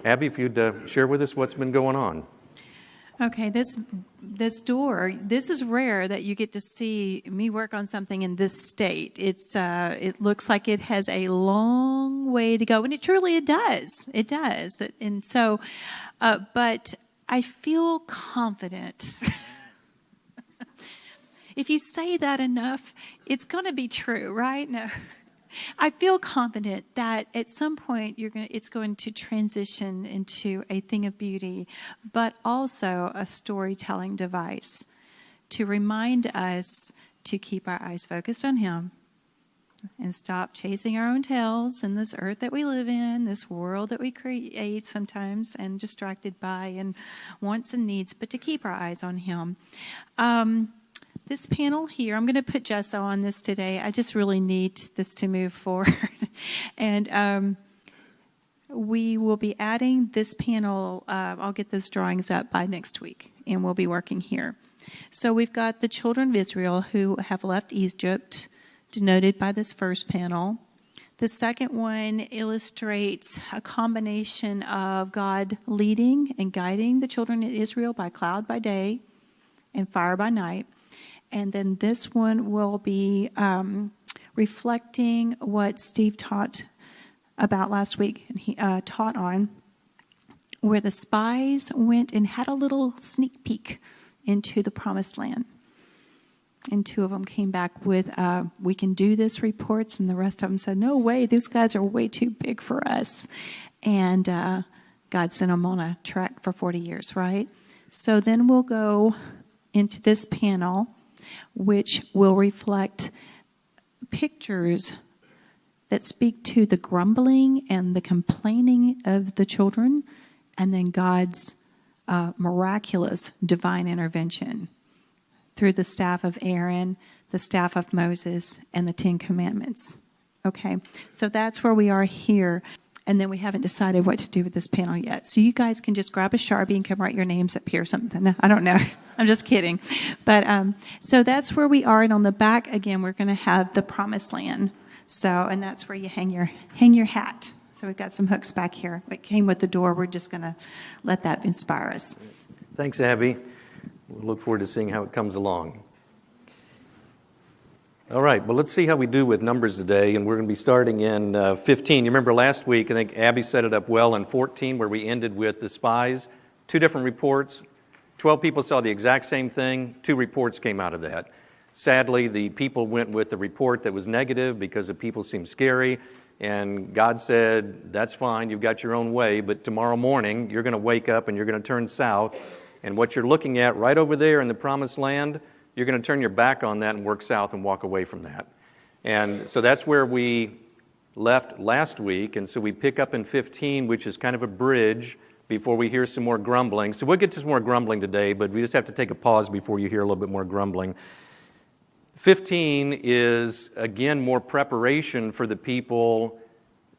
Abby, if you'd share with us what's been going on. Okay, this door, this is rare that you get to see me work on something in this state. It looks like it has a long way to go, and it does. It does. And so, but I feel confident. If you say that enough, it's going to be true, right? No. I feel confident that at some point it's going to transition into a thing of beauty, but also a storytelling device to remind us to keep our eyes focused on Him and stop chasing our own tails in this earth that we live in, this world that we create sometimes and distracted by and wants and needs, but to keep our eyes on Him. This panel here, I'm going to put Jessa on this today. I just really need this to move forward. And we will be adding this panel. I'll get those drawings up by next week, and we'll be working here. So we've got the children of Israel who have left Egypt, denoted by this first panel. The second one illustrates a combination of God leading and guiding the children of Israel by cloud by day and fire by night. And then this one will be reflecting what Steve taught about last week. And he taught on where the spies went and had a little sneak peek into the promised land. And two of them came back with, we can do this reports. And the rest of them said, no way, these guys are way too big for us. And God sent them on a trek for 40 years, right? So then we'll go into this panel, which will reflect pictures that speak to the grumbling and the complaining of the children, and then God's miraculous divine intervention through the staff of Aaron, the staff of Moses, and the Ten Commandments. Okay, so that's where we are here. And then we haven't decided what to do with this panel yet. So you guys can just grab a Sharpie and come write your names up here or something. I don't know. I'm just kidding. But so that's where we are. And on the back, again, we're going to have the Promised Land. So, and that's where you hang your hat. So we've got some hooks back here. It came with the door. We're just going to let that inspire us. Thanks, Abby. We'll look forward to seeing how it comes along. All right, well, let's see how we do with numbers today, and we're going to be starting in 15. You remember last week, I think Abby set it up well in 14, where we ended with the spies, 2 different reports. 12 people saw the exact same thing. 2 reports came out of that. Sadly, the people went with the report that was negative because the people seemed scary, and God said, that's fine, you've got your own way, but tomorrow morning, you're going to wake up and you're going to turn south, and what you're looking at right over there in the Promised Land, you're going to turn your back on that and work south and walk away from that. And so that's where we left last week. And so we pick up in 15, which is kind of a bridge before we hear some more grumbling. So we'll get to some more grumbling today, but we just have to take a pause before you hear a little bit more grumbling. 15 is, again, more preparation for the people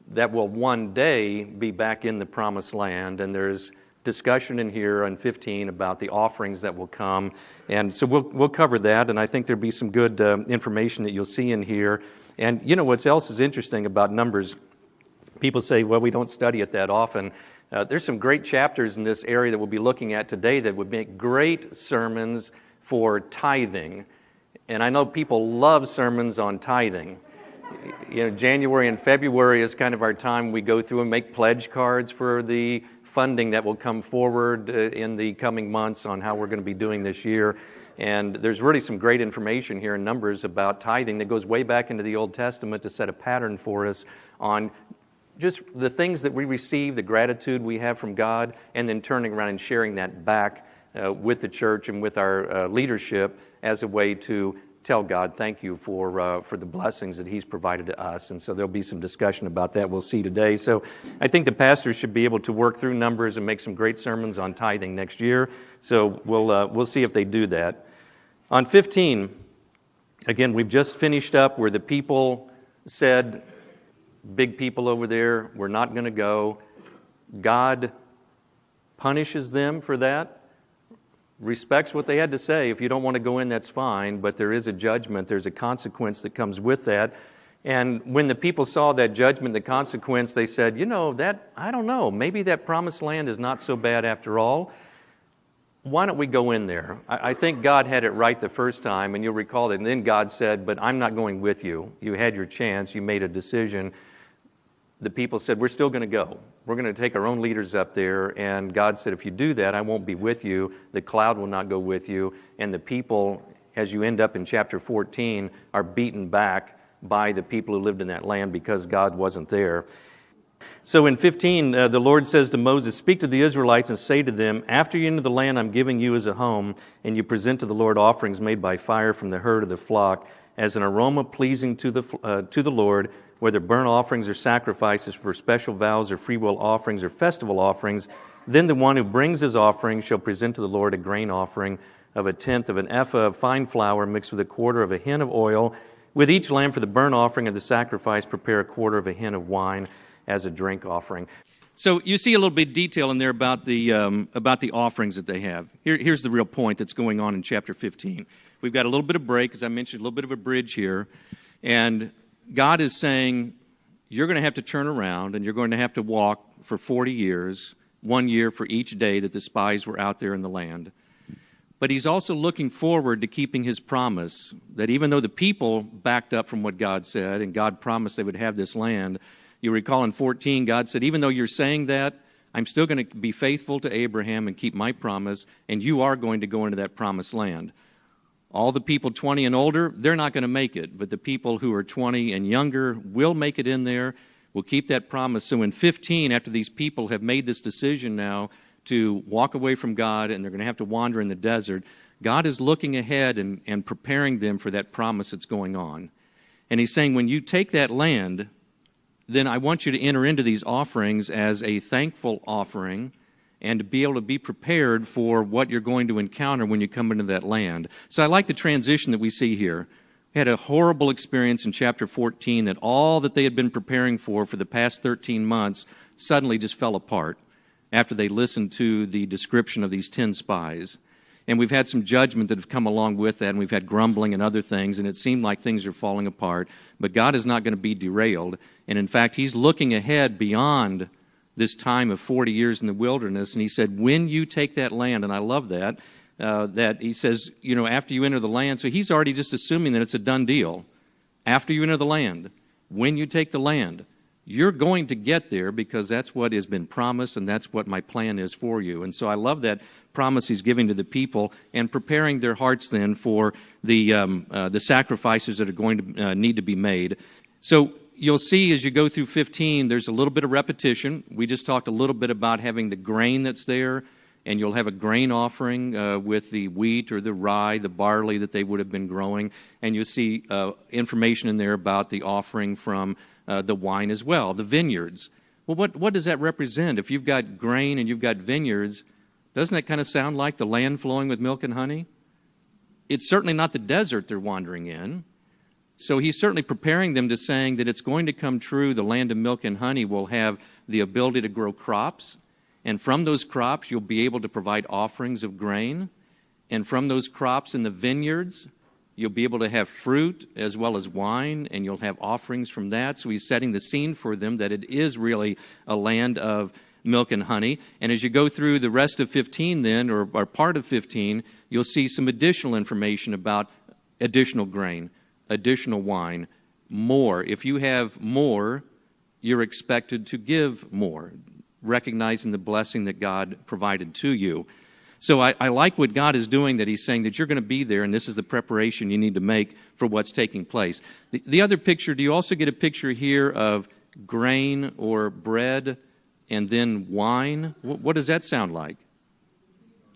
that will one day be back in the Promised Land. And there's discussion in here on 15 about the offerings that will come, and so we'll cover that, and I think there'll be some good information that you'll see in here. And you know what else is interesting about Numbers? People say, well, we don't study it that often. There's some great chapters in this area that we'll be looking at today that would make great sermons for tithing, and I know people love sermons on tithing. You know, January and February is kind of our time we go through and make pledge cards for the funding that will come forward in the coming months on how we're going to be doing this year. And there's really some great information here in Numbers about tithing that goes way back into the Old Testament to set a pattern for us on just the things that we receive, the gratitude we have from God, and then turning around and sharing that back with the church and with our leadership as a way to tell God thank you for the blessings that He's provided to us. And so there'll be some discussion about that we'll see today. So I think the pastors should be able to work through Numbers and make some great sermons on tithing next year. So we'll see if they do that. On 15, again, we've just finished up where the people said, big people over there, we're not going to go. God punishes them for that. Respects what they had to say. If you don't want to go in, that's fine, but there is a judgment. There's a consequence that comes with that. And when the people saw that judgment, the consequence, they said, I don't know, maybe that promised land is not so bad after all. Why don't we go in there? I think God had it right the first time, and you'll recall that. And then God said, but I'm not going with you. You had your chance. You made a decision. The people said, we're still going to go. We're going to take our own leaders up there. And God said, if you do that, I won't be with you. The cloud will not go with you. And the people, as you end up in chapter 14, are beaten back by the people who lived in that land because God wasn't there. So in 15, the Lord says to Moses, speak to the Israelites and say to them, after you enter the land I'm giving you as a home, and you present to the Lord offerings made by fire from the herd of the flock, as an aroma pleasing to the Lord, whether burnt offerings or sacrifices for special vows or freewill offerings or festival offerings, then the one who brings his offering shall present to the Lord a grain offering of 1/10 of an ephah of fine flour mixed with 1/4 of a hin of oil. With each lamb for the burnt offering of the sacrifice, prepare 1/4 of a hin of wine as a drink offering. So you see a little bit of detail in there about the offerings that they have. Here's the real point that's going on in chapter 15. We've got a little bit of break, as I mentioned, a little bit of a bridge here. And God is saying, you're going to have to turn around and you're going to have to walk for 40 years, 1 year for each day that the spies were out there in the land. But he's also looking forward to keeping his promise that even though the people backed up from what God said and God promised they would have this land, you recall in 14, God said, even though you're saying that, I'm still going to be faithful to Abraham and keep my promise, and you are going to go into that promised land. All the people 20 and older, they're not going to make it, but the people who are 20 and younger will make it in there, will keep that promise. So in 15, after these people have made this decision now to walk away from God and they're going to have to wander in the desert, God is looking ahead and preparing them for that promise that's going on. And he's saying, when you take that land, then I want you to enter into these offerings as a thankful offering and to be able to be prepared for what you're going to encounter when you come into that land. So I like the transition that we see here. We had a horrible experience in chapter 14 that all that they had been preparing for the past 13 months suddenly just fell apart after they listened to the description of these 10 spies. And we've had some judgment that have come along with that, and we've had grumbling and other things, and it seemed like things are falling apart. But God is not going to be derailed. And in fact, he's looking ahead beyond this time of 40 years in the wilderness. And he said, when you take that land, and I love that, that he says, after you enter the land. So he's already just assuming that it's a done deal. After you enter the land, when you take the land, you're going to get there because that's what has been promised and that's what my plan is for you. And so I love that promise he's giving to the people and preparing their hearts then for the sacrifices that are going to need to be made. So you'll see as you go through 15, there's a little bit of repetition. We just talked a little bit about having the grain that's there, and you'll have a grain offering with the wheat or the rye, the barley that they would have been growing. And you'll see information in there about the offering from the wine as well, the vineyards. Well, what does that represent? If you've got grain and you've got vineyards, doesn't that kind of sound like the land flowing with milk and honey? It's certainly not the desert they're wandering in. So he's certainly preparing them to saying that it's going to come true. The land of milk and honey will have the ability to grow crops. And from those crops, you'll be able to provide offerings of grain. And from those crops in the vineyards, you'll be able to have fruit as well as wine, and you'll have offerings from that. So he's setting the scene for them that it is really a land of milk and honey. And as you go through the rest of 15 then, or part of 15, you'll see some additional information about additional grain, additional wine, more. If you have more, you're expected to give more, recognizing the blessing that God provided to you. So I like what God is doing, that he's saying that you're going to be there, and this is the preparation you need to make for what's taking place. The other picture, do you also get a picture here of grain or bread and then wine? What does that sound like?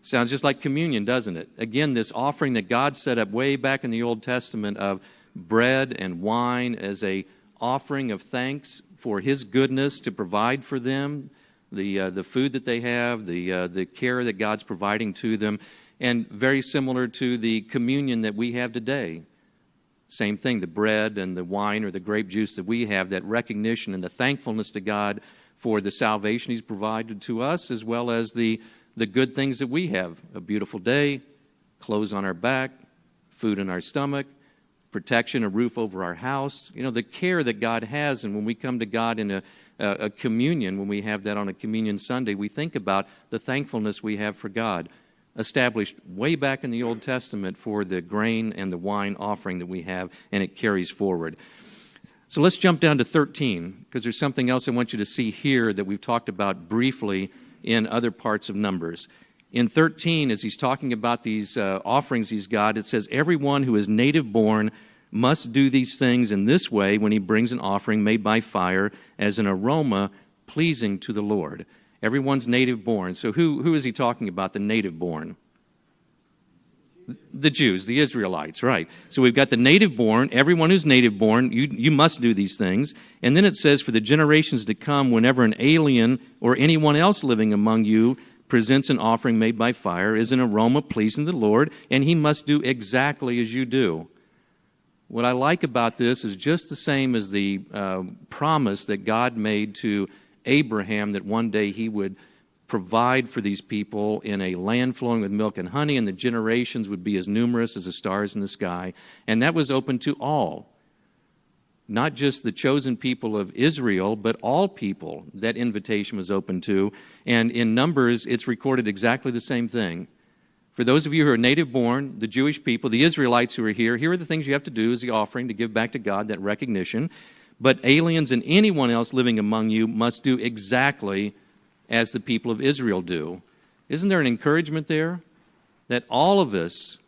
Sounds just like communion, doesn't it? Again, this offering that God set up way back in the Old Testament of bread and wine as a offering of thanks for his goodness to provide for them, the food that they have, the care that God's providing to them, and very similar to the communion that we have today. Same thing, the bread and the wine or the grape juice that we have, that recognition and the thankfulness to God for the salvation he's provided to us, as well as the good things that we have. A beautiful day, clothes on our back, food in our stomach, protection, a roof over our house, the care that God has. And when we come to God in a communion, when we have that on a communion Sunday, we think about the thankfulness we have for God, established way back in the Old Testament for the grain and the wine offering that we have, and it carries forward. So let's jump down to 13, because there's something else I want you to see here that we've talked about briefly in other parts of Numbers. In 13, as he's talking about these offerings he's got, it says, everyone who is native born must do these things in this way when he brings an offering made by fire as an aroma pleasing to the Lord. Everyone's native born. So who is he talking about, the native born? The Jews, the Israelites, right. So we've got the native born, everyone who's native born, you must do these things. And then it says, for the generations to come, whenever an alien or anyone else living among you presents an offering made by fire is an aroma pleasing to the Lord, and he must do exactly as you do. What I like about this is just the same as the promise that God made to Abraham that one day he would provide for these people in a land flowing with milk and honey, and the generations would be as numerous as the stars in the sky. And that was open to all. Not just the chosen people of Israel, but all people that invitation was open to. And in Numbers, it's recorded exactly the same thing. For those of you who are native born, the Jewish people, the Israelites who are here are the things you have to do as the offering to give back to God, that recognition. But aliens and anyone else living among you must do exactly as the people of Israel do. Isn't there an encouragement there? That all of us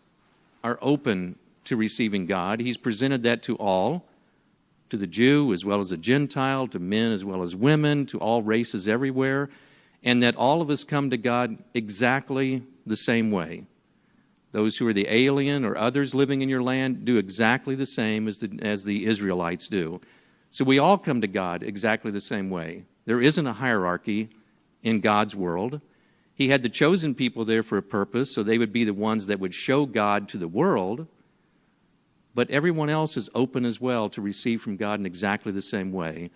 are open to receiving God. He's presented that to all. To the Jew as well as the Gentile, to men as well as women, to all races everywhere, and that all of us come to God exactly the same way. Those who are the alien or others living in your land do exactly the same as the Israelites do. So we all come to God exactly the same way. There isn't a hierarchy in God's world. He had the chosen people there for a purpose, so they would be the ones that would show God to the world. But everyone else is open as well to receive from God in exactly the same way.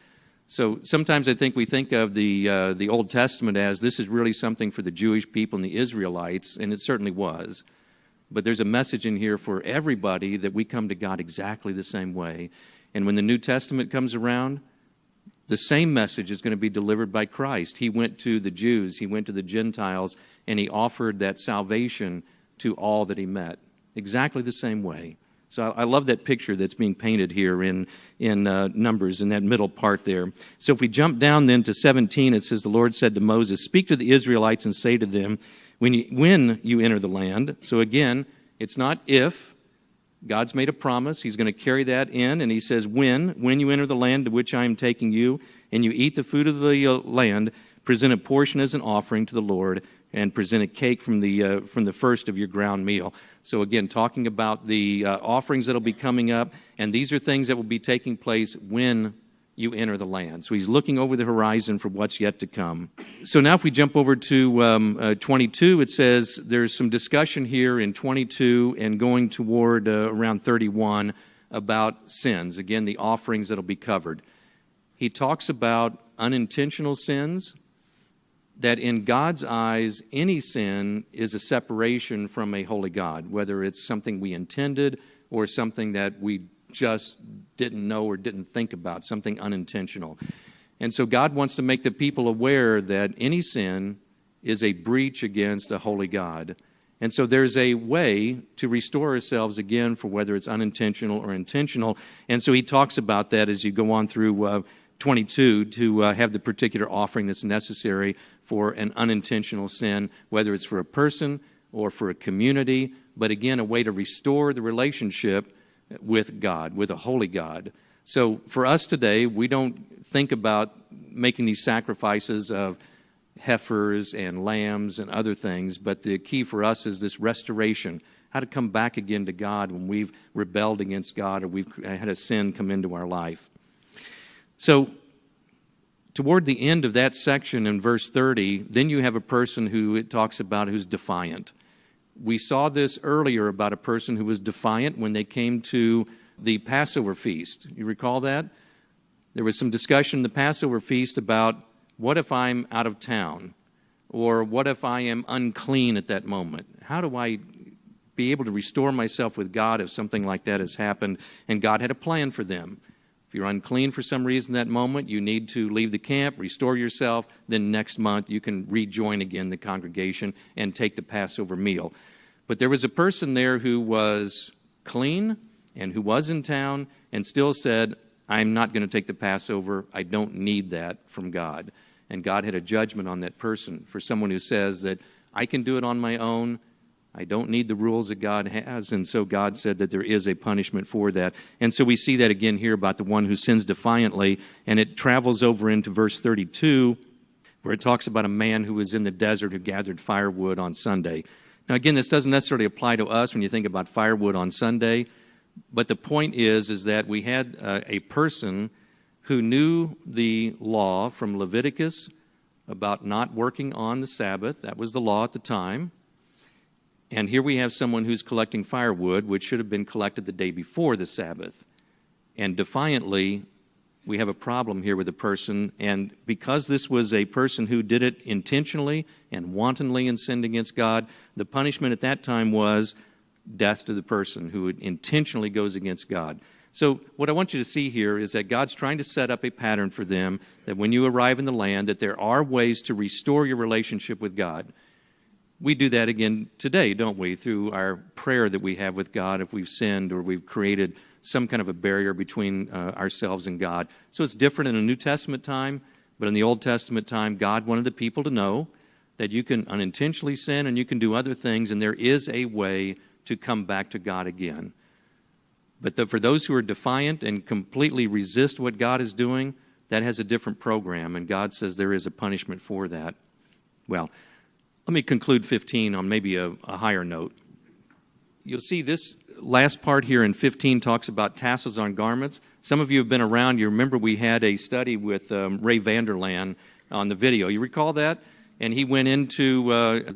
So sometimes I think we think of the Old Testament as this is really something for the Jewish people and the Israelites, and it certainly was. But there's a message in here for everybody that we come to God exactly the same way. And when the New Testament comes around, the same message is going to be delivered by Christ. He went to the Jews, he went to the Gentiles, and he offered that salvation to all that he met. Exactly the same way. So I love that picture that's being painted here in Numbers, in that middle part there. So if we jump down then to 17, it says, the Lord said to Moses, speak to the Israelites and say to them, when you enter the land. So again, it's not if. God's made a promise. He's going to carry that in. And he says, when you enter the land to which I am taking you, and you eat the food of the land, present a portion as an offering to the Lord, and present a cake from the first of your ground meal. So again, talking about the offerings that will be coming up, and these are things that will be taking place when you enter the land. So he's looking over the horizon for what's yet to come. So now if we jump over to 22, it says there's some discussion here in 22 and going toward around 31 about sins. Again, the offerings that will be covered. He talks about unintentional sins, that in God's eyes, any sin is a separation from a holy God, whether it's something we intended or something that we just didn't know or didn't think about, something unintentional. And so God wants to make the people aware that any sin is a breach against a holy God. And so there's a way to restore ourselves again for whether it's unintentional or intentional. And so he talks about that as you go on through 22 to have the particular offering that's necessary for an unintentional sin, whether it's for a person or for a community, but again, a way to restore the relationship with God, with a holy God. So for us today, we don't think about making these sacrifices of heifers and lambs and other things, but the key for us is this restoration, how to come back again to God when we've rebelled against God or we've had a sin come into our life. So toward the end of that section in verse 30, then you have a person who it talks about who's defiant. We saw this earlier about a person who was defiant when they came to the Passover feast. You recall that? There was some discussion in the Passover feast about what if I'm out of town? Or what if I am unclean at that moment? How do I be able to restore myself with God if something like that has happened. And God had a plan for them. If you're unclean for some reason that moment, you need to leave the camp, restore yourself. Then next month you can rejoin again the congregation and take the Passover meal. But there was a person there who was clean and who was in town and still said, I'm not going to take the Passover. I don't need that from God. And God had a judgment on that person for someone who says that I can do it on my own. I don't need the rules that God has. And so God said that there is a punishment for that. And so we see that again here about the one who sins defiantly. And it travels over into verse 32, where it talks about a man who was in the desert who gathered firewood on Sunday. Now, again, this doesn't necessarily apply to us when you think about firewood on Sunday. But the point is that we had a person who knew the law from Leviticus about not working on the Sabbath. That was the law at the time. And here we have someone who's collecting firewood, which should have been collected the day before the Sabbath. And defiantly, we have a problem here with a person. And because this was a person who did it intentionally and wantonly and sinned against God, the punishment at that time was death to the person who intentionally goes against God. So what I want you to see here is that God's trying to set up a pattern for them that when you arrive in the land, that there are ways to restore your relationship with God. We do that again today, don't we, through our prayer that we have with God if we've sinned or we've created some kind of a barrier between ourselves and God. So it's different in a New Testament time, but in the Old Testament time, God wanted the people to know that you can unintentionally sin and you can do other things, and there is a way to come back to God again. But for those who are defiant and completely resist what God is doing, that has a different program, and God says there is a punishment for that. Well, let me conclude 15 on maybe a higher note. You'll see this last part here in 15 talks about tassels on garments. Some of you have been around. You remember we had a study with Ray Vanderland on the video. You recall that? And he went into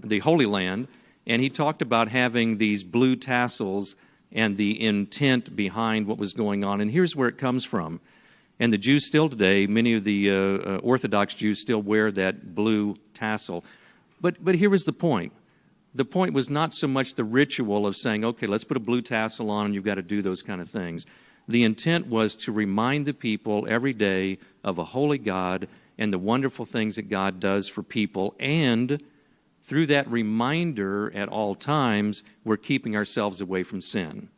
the Holy Land, and he talked about having these blue tassels and the intent behind what was going on. And here's where it comes from. And the Jews still today, many of the Orthodox Jews still wear that blue tassel. But here was the point. The point was not so much the ritual of saying, okay, let's put a blue tassel on and you've got to do those kind of things. The intent was to remind the people every day of a holy God and the wonderful things that God does for people. And through that reminder at all times, we're keeping ourselves away from sin.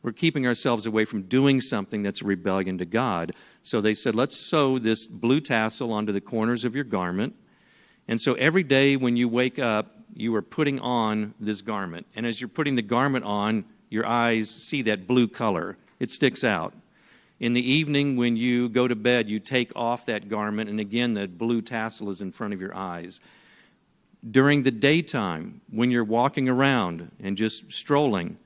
We're keeping ourselves away from doing something that's a rebellion to God. So they said, let's sew this blue tassel onto the corners of your garment. And so every day when you wake up, you are putting on this garment. And as you're putting the garment on, your eyes see that blue color. It sticks out. In the evening when you go to bed, you take off that garment, and again, that blue tassel is in front of your eyes. During the daytime, when you're walking around and just strolling,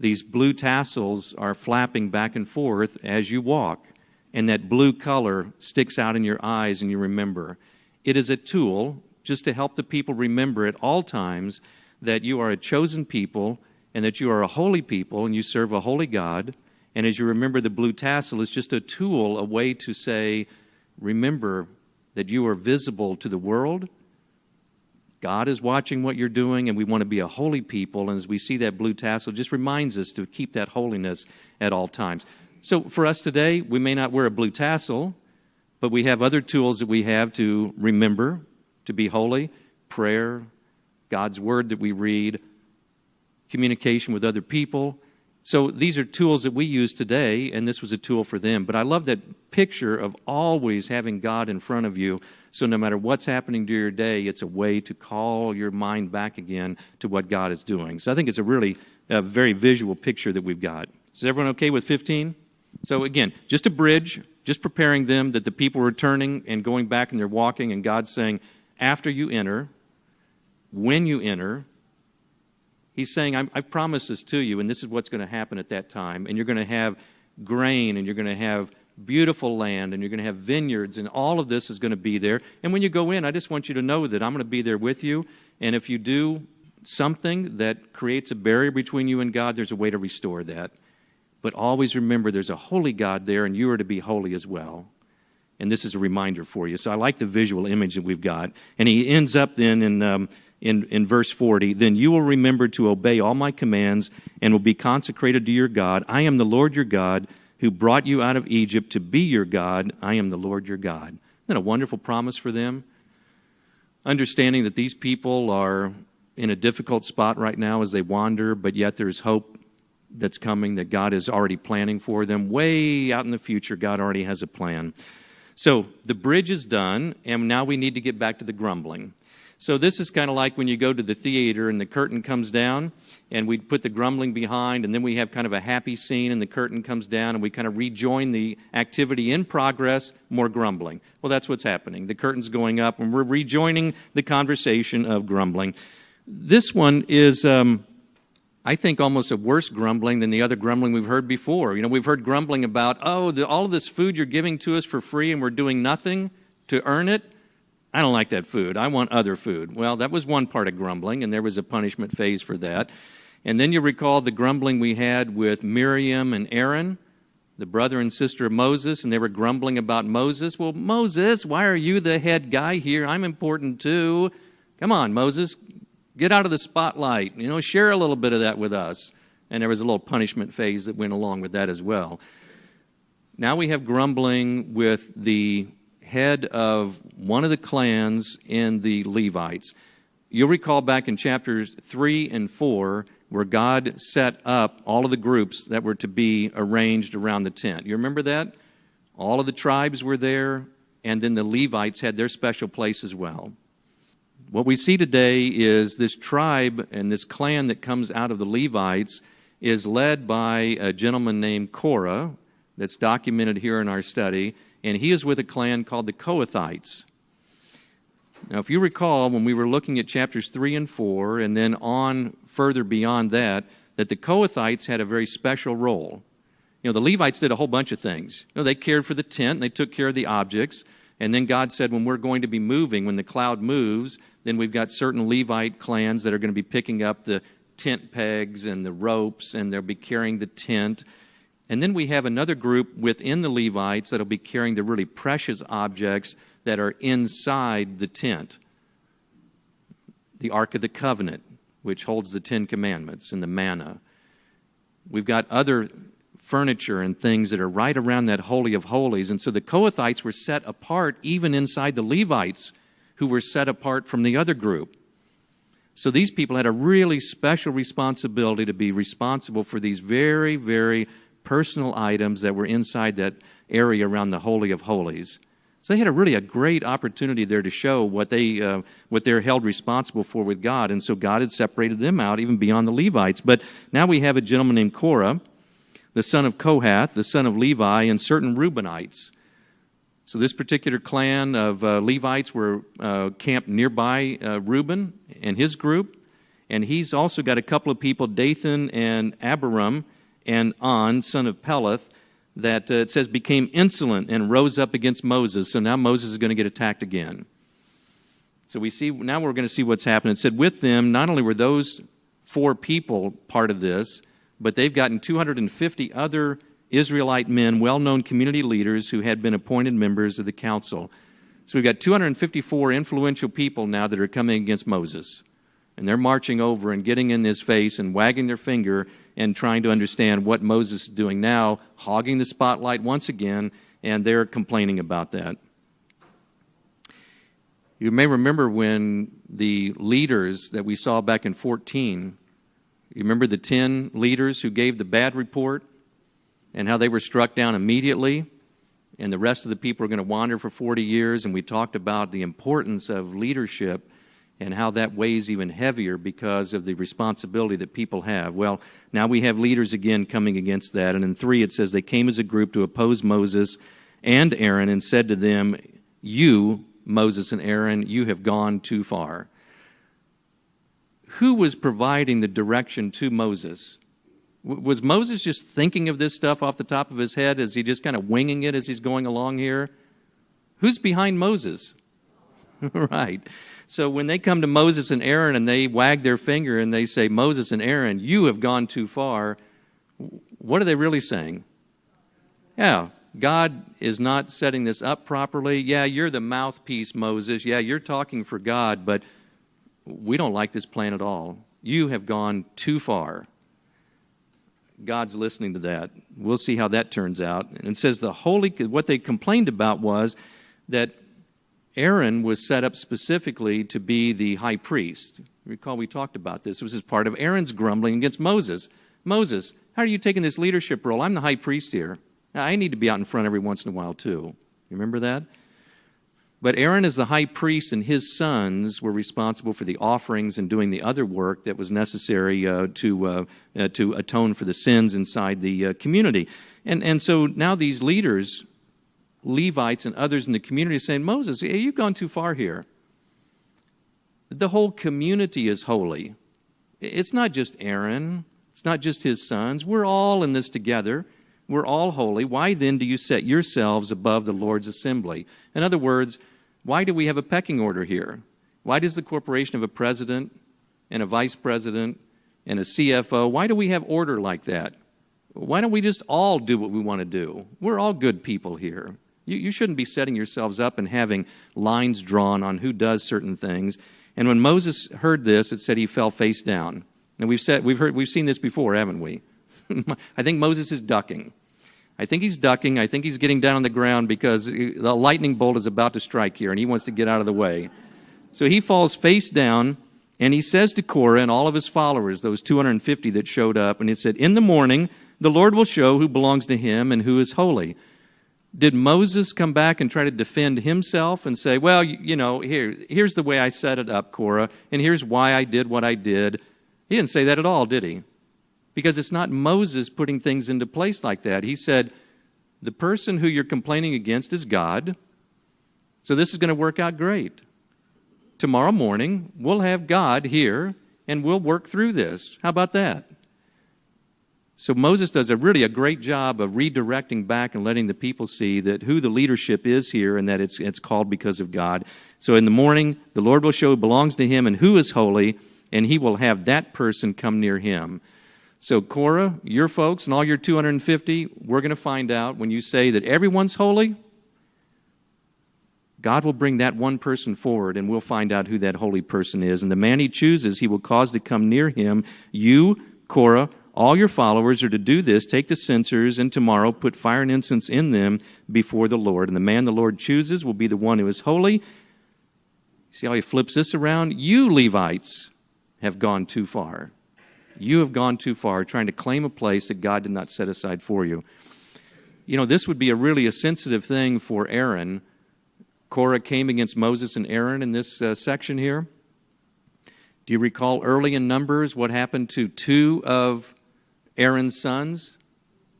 these blue tassels are flapping back and forth as you walk, and that blue color sticks out in your eyes and you remember. It is a tool just to help the people remember at all times that you are a chosen people and that you are a holy people and you serve a holy God. And as you remember, the blue tassel is just a tool, a way to say, remember that you are visible to the world. God is watching what you're doing, and we want to be a holy people. And as we see that blue tassel, it just reminds us to keep that holiness at all times. So for us today, we may not wear a blue tassel, but we have other tools that we have to remember, to be holy: prayer, God's word that we read, communication with other people. So these are tools that we use today, and this was a tool for them. But I love that picture of always having God in front of you, so no matter what's happening to your day, it's a way to call your mind back again to what God is doing. So I think it's a really very visual picture that we've got. Is everyone okay with 15? So again, just a bridge, just preparing them that the people are turning and going back and they're walking, and God's saying, after you enter, when you enter, He's saying, I promise this to you, and this is what's going to happen at that time. And you're going to have grain, and you're going to have beautiful land, and you're going to have vineyards, and all of this is going to be there. And when you go in, I just want you to know that I'm going to be there with you. And if you do something that creates a barrier between you and God, there's a way to restore that. But always remember, there's a holy God there, and you are to be holy as well. And this is a reminder for you. So I like the visual image that we've got. And he ends up then in in verse 40, then you will remember to obey all my commands and will be consecrated to your God. I am the Lord your God who brought you out of Egypt to be your God. I am the Lord your God. Isn't that a wonderful promise for them? Understanding that these people are in a difficult spot right now as they wander, but yet there's hope that's coming that God is already planning for them. Way out in the future, God already has a plan. So the bridge is done, and now we need to get back to the grumbling. So this is kind of like when you go to the theater and the curtain comes down, and we put the grumbling behind, and then we have kind of a happy scene, and the curtain comes down, and we kind of rejoin the activity in progress, more grumbling. Well, that's what's happening. The curtain's going up, and we're rejoining the conversation of grumbling. This one is, I think, almost a worse grumbling than the other grumbling we've heard before. You know, we've heard grumbling about, all of this food you're giving to us for free, and we're doing nothing to earn it. I don't like that food. I want other food. Well, that was one part of grumbling, and there was a punishment phase for that. And then you recall the grumbling we had with Miriam and Aaron, the brother and sister of Moses, and they were grumbling about Moses. Well, Moses, why are you the head guy here? I'm important too. Come on, Moses, get out of the spotlight. You know, share a little bit of that with us. And there was a little punishment phase that went along with that as well. Now we have grumbling with the head of one of the clans in the Levites. You'll recall back in chapters 3 and 4 where God set up all of the groups that were to be arranged around the tent. You remember that? All of the tribes were there, and then the Levites had their special place as well. What we see today is this tribe and this clan that comes out of the Levites is led by a gentleman named Korah that's documented here in our study, and he is with a clan called the Kohathites. Now, if you recall, when we were looking at chapters 3 and 4, and then on further beyond that the Kohathites had a very special role. You know, the Levites did a whole bunch of things. You know, they cared for the tent, and they took care of the objects, and then God said when we're going to be moving, when the cloud moves, then we've got certain Levite clans that are going to be picking up the tent pegs and the ropes, and they'll be carrying the tent. And then we have another group within the Levites that will be carrying the really precious objects that are inside the tent. The Ark of the Covenant, which holds the Ten Commandments and the manna. We've got other furniture and things that are right around that Holy of Holies. And so the Kohathites were set apart even inside the Levites, who were set apart from the other group. So these people had a really special responsibility to be responsible for these very, very personal items that were inside that area around the Holy of Holies. So they had a great opportunity there to show what they're held responsible for with God. And so God had separated them out even beyond the Levites. But now we have a gentleman named Korah, the son of Kohath, the son of Levi, and certain Reubenites. So this particular clan of Levites were camped nearby Reuben and his group. And he's also got a couple of people, Dathan and Abiram and On, son of Peleth, that it says became insolent and rose up against Moses. So now Moses is going to get attacked again. So now we're going to see what's happened. It said with them, not only were those 4 people part of this, but they've gotten 250 other Israelite men, well-known community leaders who had been appointed members of the council. So we've got 254 influential people now that are coming against Moses. And they're marching over and getting in his face and wagging their finger and trying to understand what Moses is doing now, hogging the spotlight once again, and they're complaining about that. You may remember when the leaders that we saw back in 14, you remember the 10 leaders who gave the bad report and how they were struck down immediately, and the rest of the people are going to wander for 40 years, and we talked about the importance of leadership and how that weighs even heavier because of the responsibility that people have. Well, now we have leaders again coming against that. And in 3 it says, they came as a group to oppose Moses and Aaron and said to them, you, Moses and Aaron, you have gone too far. Who was providing the direction to Moses? Was Moses just thinking of this stuff off the top of his head? Is he just kind of winging it as he's going along here? Who's behind Moses? Right. So when they come to Moses and Aaron and they wag their finger and they say, Moses and Aaron, you have gone too far, what are they really saying? Yeah, God is not setting this up properly. Yeah, you're the mouthpiece, Moses. Yeah, you're talking for God, but we don't like this plan at all. You have gone too far. God's listening to that. We'll see how that turns out. And it says what they complained about was that Aaron was set up specifically to be the high priest. Recall we talked about this. This was part of Aaron's grumbling against Moses. Moses, how are you taking this leadership role? I'm the high priest here. I need to be out in front every once in a while too. You remember that? But Aaron as the high priest and his sons were responsible for the offerings and doing the other work that was necessary to atone for the sins inside the community. And so now these leaders, Levites and others in the community, are saying, Moses, hey, you've gone too far here. The whole community is holy. It's not just Aaron. It's not just his sons. We're all in this together. We're all holy. Why then do you set yourselves above the Lord's assembly? In other words, why do we have a pecking order here? Why does the corporation have a president and a vice president and a CFO? Why do we have order like that? Why don't we just all do what we want to do? We're all good people here. You shouldn't be setting yourselves up and having lines drawn on who does certain things. And when Moses heard this, it said he fell face down. And we've seen this before, haven't we? I think Moses is ducking. I think he's ducking. I think he's getting down on the ground because the lightning bolt is about to strike here, and he wants to get out of the way. So he falls face down, and he says to Korah and all of his followers, those 250 that showed up, and he said, in the morning, the Lord will show who belongs to him and who is holy. Did Moses come back and try to defend himself and say, well, here's the way I set it up, Korah, and here's why I did what I did? He didn't say that at all, did he? Because it's not Moses putting things into place like that. He said, the person who you're complaining against is God, so this is going to work out great. Tomorrow morning, we'll have God here, and we'll work through this. How about that? So Moses does a great job of redirecting back and letting the people see that who the leadership is here and that it's called because of God. So in the morning, the Lord will show who belongs to him and who is holy, and he will have that person come near him. So Korah, your folks, and all your 250, we're going to find out when you say that everyone's holy, God will bring that one person forward, and we'll find out who that holy person is. And the man he chooses, he will cause to come near him. You, Korah, all your followers are to do this. Take the censers, and tomorrow put fire and incense in them before the Lord. And the man the Lord chooses will be the one who is holy. See how he flips this around? You, Levites, have gone too far. You have gone too far trying to claim a place that God did not set aside for you. This would be a sensitive thing for Aaron. Korah came against Moses and Aaron in this section here. Do you recall early in Numbers what happened to two of Aaron's sons?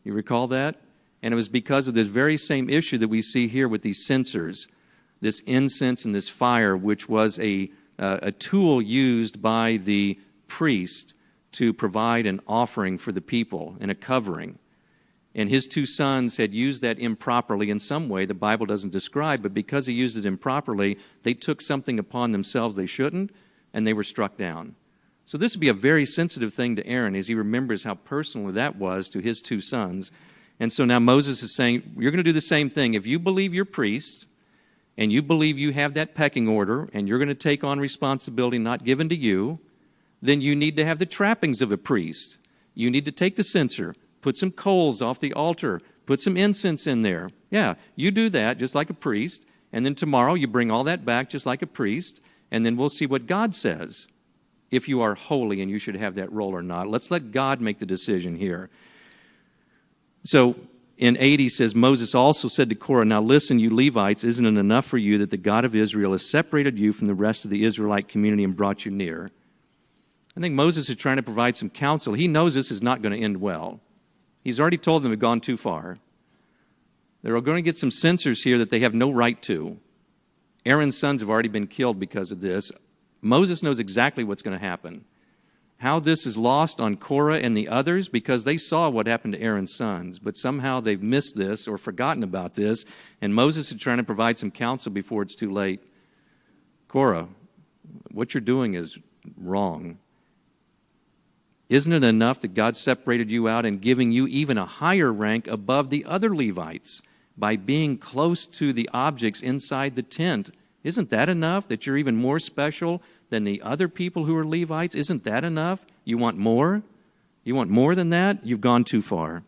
You recall that? And it was because of this very same issue that we see here with these censers, this incense and this fire, which was a tool used by the priest to provide an offering for the people and a covering. And his two sons had used that improperly in some way the Bible doesn't describe, but because he used it improperly, they took something upon themselves they shouldn't, and they were struck down. So this would be a very sensitive thing to Aaron as he remembers how personal that was to his two sons. And so now Moses is saying, you're going to do the same thing. If you believe you're priest, and you believe you have that pecking order, and you're going to take on responsibility not given to you, then you need to have the trappings of a priest. You need to take the censer, put some coals off the altar, put some incense in there. Yeah, you do that just like a priest, and then tomorrow you bring all that back just like a priest, and then we'll see what God says, if you are holy and you should have that role or not. Let's let God make the decision here. So in 8 he says, Moses also said to Korah, now listen, you Levites, isn't it enough for you that the God of Israel has separated you from the rest of the Israelite community and brought you near? I think Moses is trying to provide some counsel. He knows this is not going to end well. He's already told them they've gone too far. They're going to get some censers here that they have no right to. Aaron's sons have already been killed because of this. Moses knows exactly what's going to happen. How this is lost on Korah and the others, because they saw what happened to Aaron's sons, but somehow they've missed this or forgotten about this, and Moses is trying to provide some counsel before it's too late. Korah, what you're doing is wrong. Isn't it enough that God separated you out and giving you even a higher rank above the other Levites by being close to the objects inside the tent Isn't that enough that you're even more special than the other people who are Levites? Isn't that enough? You want more? You want more than that? You've gone too far.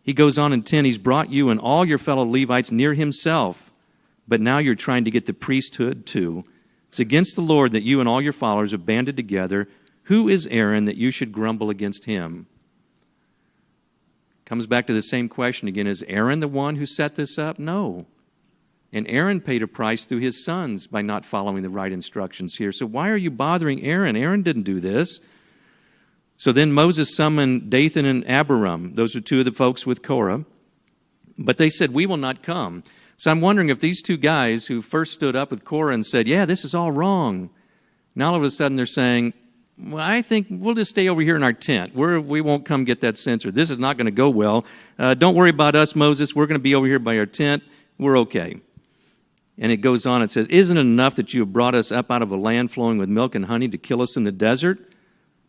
He goes on in 10, he's brought you and all your fellow Levites near himself, but now you're trying to get the priesthood too. It's against the Lord that you and all your followers have banded together. Who is Aaron that you should grumble against him? Comes back to the same question again. Is Aaron the one who set this up? No. And Aaron paid a price through his sons by not following the right instructions here. So why are you bothering Aaron? Aaron didn't do this. So then Moses summoned Dathan and Abiram. Those are two of the folks with Korah. But they said, we will not come. So I'm wondering if these two guys who first stood up with Korah and said, yeah, this is all wrong. Now all of a sudden they're saying, well, I think we'll just stay over here in our tent. We won't come get that censer. This is not going to go well. Don't worry about us, Moses. We're going to be over here by our tent. We're okay. And it goes on. It says, isn't it enough that you have brought us up out of a land flowing with milk and honey to kill us in the desert?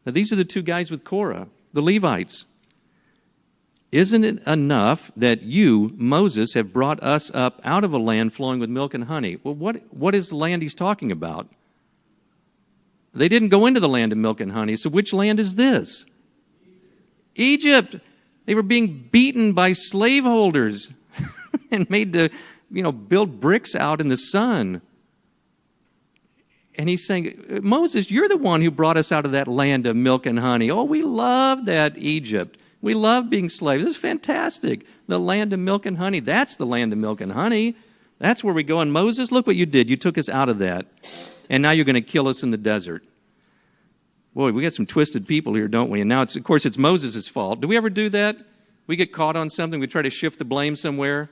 Now, these are the two guys with Korah, the Levites. Isn't it enough that you, Moses, have brought us up out of a land flowing with milk and honey? Well, what is the land he's talking about? They didn't go into the land of milk and honey. So which land is this? Egypt. They were being beaten by slaveholders and made to, build bricks out in the sun. And he's saying, Moses, you're the one who brought us out of that land of milk and honey. Oh, we love that Egypt. We love being slaves. This is fantastic. The land of milk and honey. That's the land of milk and honey. That's where we go. And Moses, look what you did. You took us out of that. And now you're going to kill us in the desert. Boy, we got some twisted people here, don't we? And now, of course, it's Moses' fault. Do we ever do that? We get caught on something. We try to shift the blame somewhere.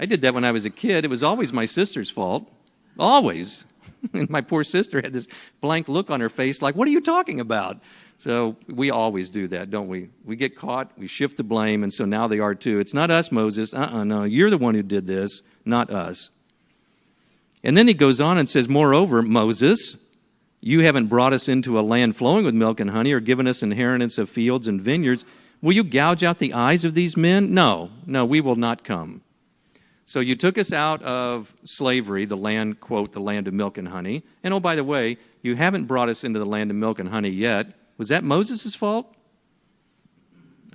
I did that when I was a kid. It was always my sister's fault. Always. And my poor sister had this blank look on her face like, what are you talking about? So we always do that, don't we? We get caught, we shift the blame, and so now they are too. It's not us, Moses. No, you're the one who did this, not us. And then he goes on and says, moreover, Moses, you haven't brought us into a land flowing with milk and honey or given us inheritance of fields and vineyards. Will you gouge out the eyes of these men? No, we will not come. So you took us out of slavery, the land, quote, the land of milk and honey. And oh, by the way, you haven't brought us into the land of milk and honey yet. Was that Moses' fault?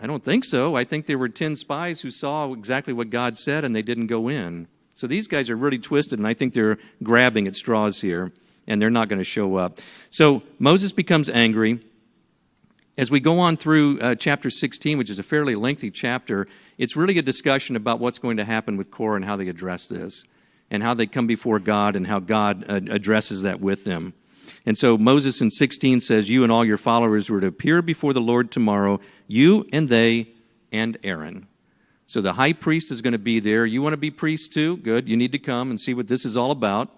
I don't think so. I think there were 10 spies who saw exactly what God said and they didn't go in. So these guys are really twisted, and I think they're grabbing at straws here, and they're not going to show up. So Moses becomes angry. As we go on through chapter 16, which is a fairly lengthy chapter, it's really a discussion about what's going to happen with Korah and how they address this, and how they come before God and how God addresses that with them. And so Moses in 16 says, you and all your followers were to appear before the Lord tomorrow, you and they and Aaron. So the high priest is going to be there. You want to be priest too? Good. You need to come and see what this is all about.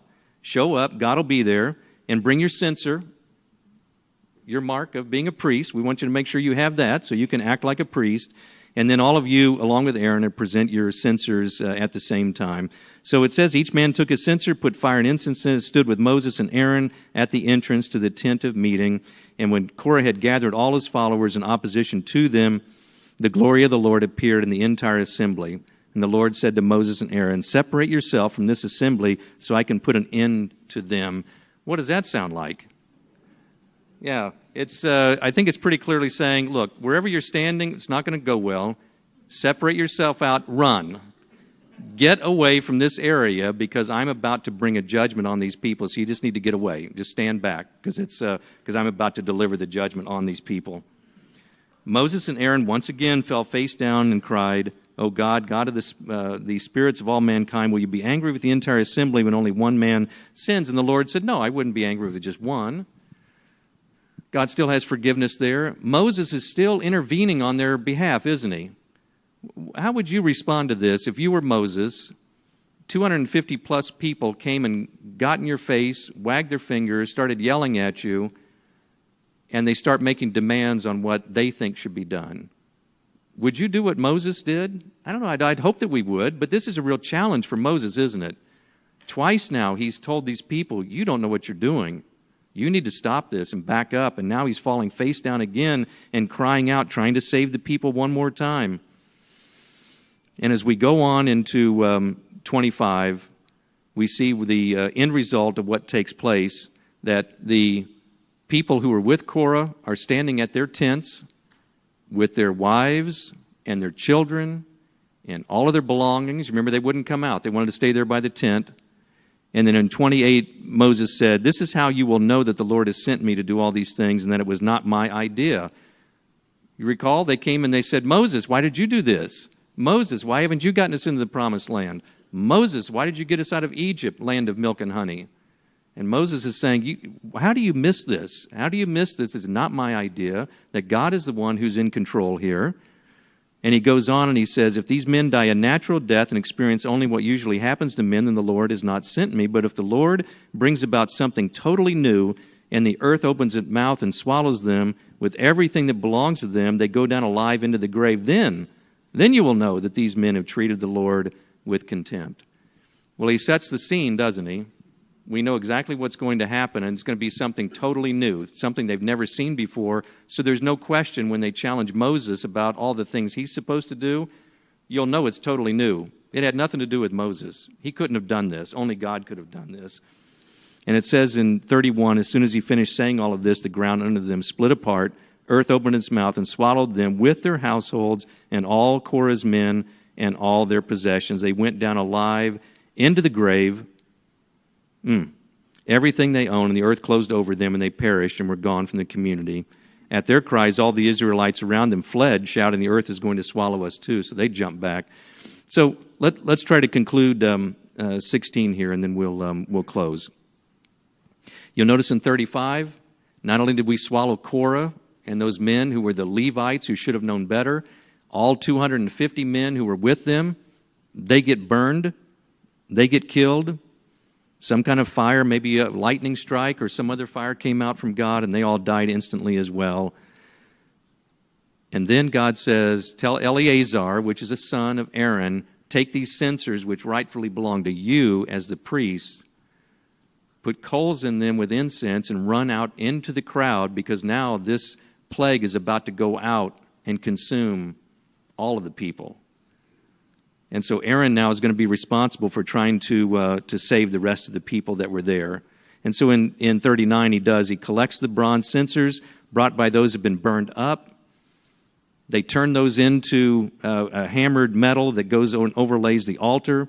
Show up. God will be there. And bring your censer, your mark of being a priest. We want you to make sure you have that so you can act like a priest. And then all of you, along with Aaron, present your censers at the same time. So it says each man took his censer, put fire and incense in it, stood with Moses and Aaron at the entrance to the tent of meeting. And when Korah had gathered all his followers in opposition to them, the glory of the Lord appeared in the entire assembly. And the Lord said to Moses and Aaron, separate yourself from this assembly so I can put an end to them. What does that sound like? Yeah, I think it's pretty clearly saying, look, wherever you're standing, it's not going to go well. Separate yourself out, run. Get away from this area because I'm about to bring a judgment on these people. So you just need to get away. Just stand back because I'm about to deliver the judgment on these people. Moses and Aaron once again fell face down and cried, O God, God of the spirits of all mankind, will you be angry with the entire assembly when only one man sins? And the Lord said, no, I wouldn't be angry with just one. God still has forgiveness there. Moses is still intervening on their behalf, isn't he? How would you respond to this if you were Moses? 250 plus people came and got in your face, wagged their fingers, started yelling at you, and they start making demands on what they think should be done. Would you do what Moses did? I don't know. I'd hope that we would, but this is a real challenge for Moses, isn't it? Twice now he's told these people, you don't know what you're doing. You need to stop this and back up. And now he's falling face down again and crying out, trying to save the people one more time. And as we go on into 25, we see the end result of what takes place, that the people who are with Korah are standing at their tents with their wives and their children and all of their belongings. Remember, they wouldn't come out. They wanted to stay there by the tent. And then in 28, Moses said, "This is how you will know that the Lord has sent me to do all these things and that it was not my idea." You recall, they came and they said, "Moses, why did you do this? Moses, why haven't you gotten us into the promised land? Moses, why did you get us out of Egypt, land of milk and honey?" And Moses is saying, how do you miss this? How do you miss this? It's not my idea, that God is the one who's in control here. And he goes on and he says, "If these men die a natural death and experience only what usually happens to men, then the Lord has not sent me. But if the Lord brings about something totally new, and the earth opens its mouth and swallows them with everything that belongs to them, they go down alive into the grave, then you will know that these men have treated the Lord with contempt." Well, he sets the scene, doesn't he? We know exactly what's going to happen, and it's going to be something totally new, something they've never seen before. So there's no question when they challenge Moses about all the things he's supposed to do, you'll know it's totally new. It had nothing to do with Moses. He couldn't have done this. Only God could have done this. And it says in 31, as soon as he finished saying all of this, the ground under them split apart, earth opened its mouth and swallowed them with their households and all Korah's men and all their possessions. They went down alive into the grave, everything they owned, and the earth closed over them, and they perished and were gone from the community. At their cries, all the Israelites around them fled, shouting, "The earth is going to swallow us too." So they jumped back. So let's try to conclude 16 here, and then we'll close. You'll notice in 35, not only did we swallow Korah and those men who were the Levites who should have known better, all 250 men who were with them, they get burned, they get killed. Some kind of fire, maybe a lightning strike or some other fire came out from God, and they all died instantly as well. And then God says, "Tell Eleazar," which is a son of Aaron, "take these censers which rightfully belong to you as the priests, put coals in them with incense, and run out into the crowd, because now this plague is about to go out and consume all of the people." And so Aaron now is going to be responsible for trying to save the rest of the people that were there. And so in 39 he collects the bronze censers brought by those who have been burned up. They turn those into a hammered metal that goes and overlays the altar.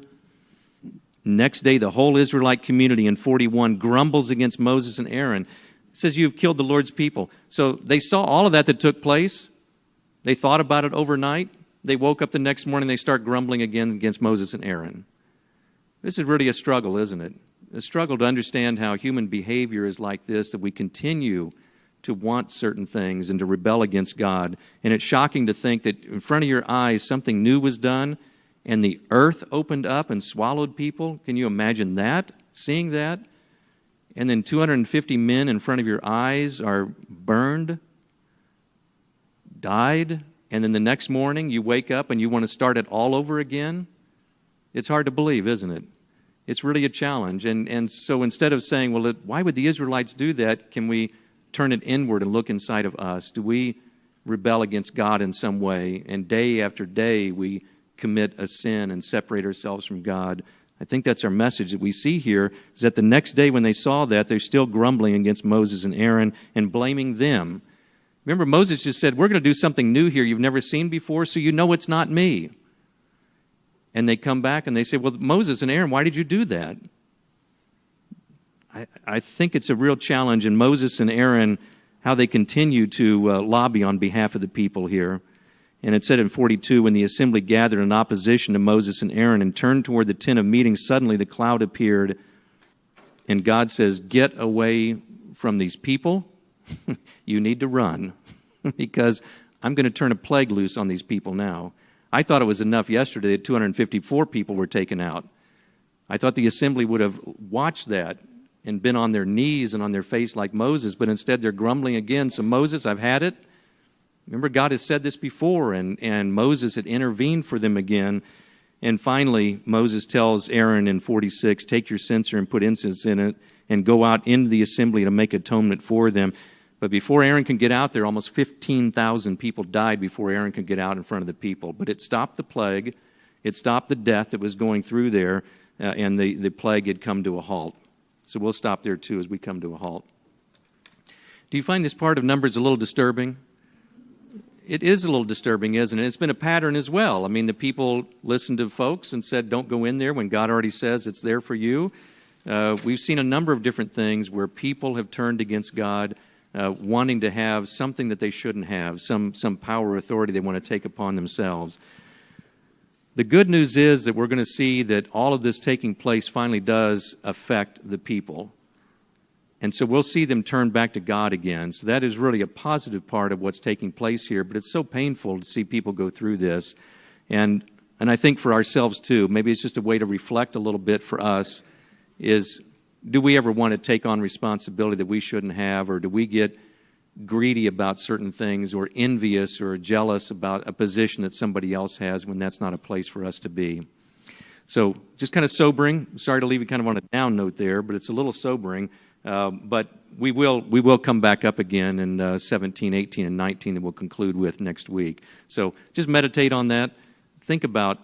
Next day, the whole Israelite community in 41 grumbles against Moses and Aaron. It says, "You've killed the Lord's people." So they saw all of that took place. They thought about it overnight. They woke up the next morning, they start grumbling again against Moses and Aaron. This is really a struggle, isn't it? A struggle to understand how human behavior is like this, that we continue to want certain things and to rebel against God. And it's shocking to think that in front of your eyes something new was done and the earth opened up and swallowed people. Can you imagine that? Seeing that? And then 250 men in front of your eyes are burned, died, and then the next morning you wake up and you want to start it all over again? It's hard to believe, isn't it? It's really a challenge. And so instead of saying, well, why would the Israelites do that? Can we turn it inward and look inside of us? Do we rebel against God in some way? And day after day we commit a sin and separate ourselves from God. I think that's our message that we see here, is that the next day when they saw that, they're still grumbling against Moses and Aaron and blaming them. Remember, Moses just said, we're going to do something new here you've never seen before, so you know it's not me. And they come back and they say, well, Moses and Aaron, why did you do that? I think it's a real challenge in Moses and Aaron, how they continue to lobby on behalf of the people here. And it said in 42, when the assembly gathered in opposition to Moses and Aaron and turned toward the tent of meeting, suddenly the cloud appeared. And God says, get away from these people. You need to run, because I'm going to turn a plague loose on these people now. I thought it was enough yesterday that 254 people were taken out. I thought the assembly would have watched that and been on their knees and on their face like Moses, but instead they're grumbling again. So Moses, I've had it. Remember, God has said this before, and Moses had intervened for them again. And finally, Moses tells Aaron in 46, take your censer and put incense in it and go out into the assembly to make atonement for them. But before Aaron can get out there, almost 15,000 people died before Aaron could get out in front of the people. But it stopped the plague. It stopped the death that was going through there. and the plague had come to a halt. So we'll stop there too as we come to a halt. Do you find this part of Numbers a little disturbing? It is a little disturbing, isn't it? It's been a pattern as well. I mean, the people listened to folks and said, don't go in there when God already says it's there for you. We've seen a number of different things where people have turned against God, wanting to have something that they shouldn't have, some power or authority they want to take upon themselves. The good news is that we're going to see that all of this taking place finally does affect the people. And so we'll see them turn back to God again. So that is really a positive part of what's taking place here. But it's so painful to see people go through this. And I think for ourselves too, maybe it's just a way to reflect a little bit for us, is do we ever want to take on responsibility that we shouldn't have? Or do we get greedy about certain things, or envious or jealous about a position that somebody else has when that's not a place for us to be? So just kind of sobering. Sorry to leave you kind of on a down note there, but it's a little sobering. But we will come back up again in 17, 18, and 19 that we'll conclude with next week. So just meditate on that. Think about,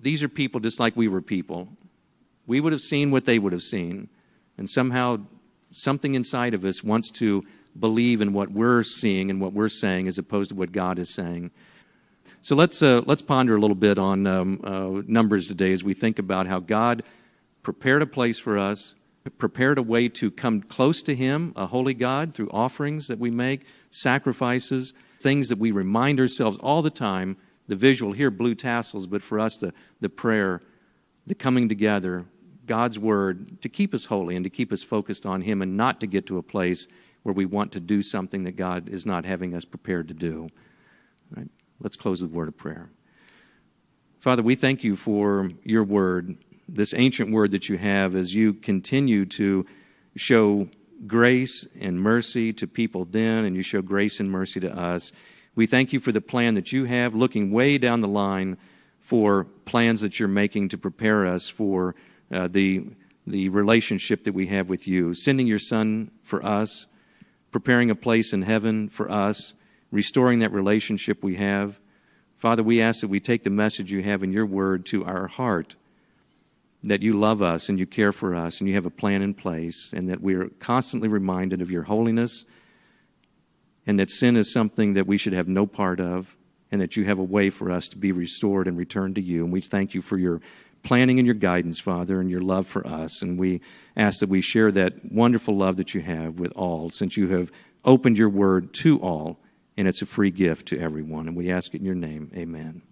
these are people just like we were people. We would have seen what they would have seen. And somehow something inside of us wants to believe in what we're seeing and what we're saying as opposed to what God is saying. So let's ponder a little bit on Numbers today as we think about how God prepared a place for us, prepared a way to come close to Him, a holy God, through offerings that we make, sacrifices, things that we remind ourselves all the time. The visual here, blue tassels, but for us, the prayer, the coming together, God's Word, to keep us holy and to keep us focused on Him and not to get to a place where we want to do something that God is not having us prepared to do. All right? Let's close with a word of prayer. Father, we thank you for your Word, this ancient Word that you have, as you continue to show grace and mercy to people then, and you show grace and mercy to us. We thank you for the plan that you have, looking way down the line for plans that you're making to prepare us for the relationship that we have with you, sending your Son for us, preparing a place in heaven for us, restoring that relationship we have. Father, we ask that we take the message you have in your Word to our heart, that you love us and you care for us and you have a plan in place, and that we are constantly reminded of your holiness, and that sin is something that we should have no part of, and that you have a way for us to be restored and returned to you. And we thank you for your planning and your guidance, Father, and your love for us. And we ask that we share that wonderful love that you have with all, since you have opened your Word to all, and it's a free gift to everyone. And we ask it in your name. Amen.